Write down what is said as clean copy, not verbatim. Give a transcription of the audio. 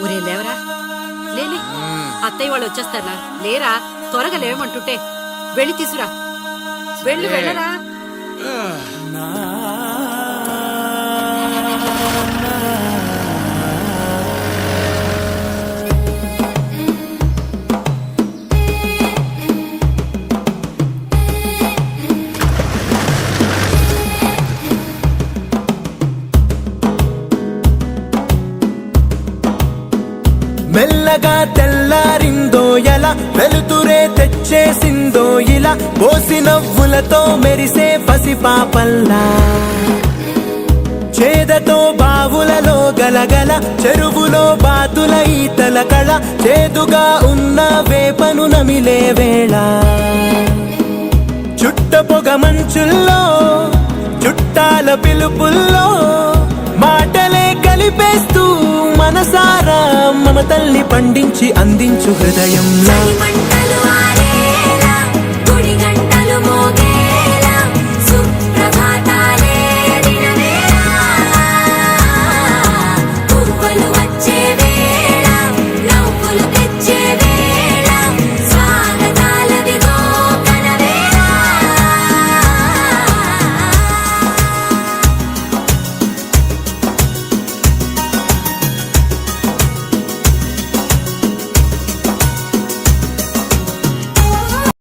ఒరే లేవరా, లేలే, అత్తయ్య వాళ్ళు వచ్చేస్తారా? లేరా, త్వరగా లేవమంటుంటే. వెళ్ళి తీసురా, వెళ్ళరా. మెల్లగా తెల్లారిందో ఎలా, వెలుతురే తెచ్చేసిందో ఇలా, పోసి నవ్వులతో మెరిసే పసిపాపల్లా, చేదతో బావులలో గలగల, చెరువులో బాతుల ఈతల కళ, చేదుగా ఉన్న వేపను నమిలే వేళ, చుట్ట పొగ మంచుల్లో చుట్టాల పిలుపుల్లో మాటలే కలిపేస్తూ మనసారా మమతల్ని పండించి అందించు హృదయంలో.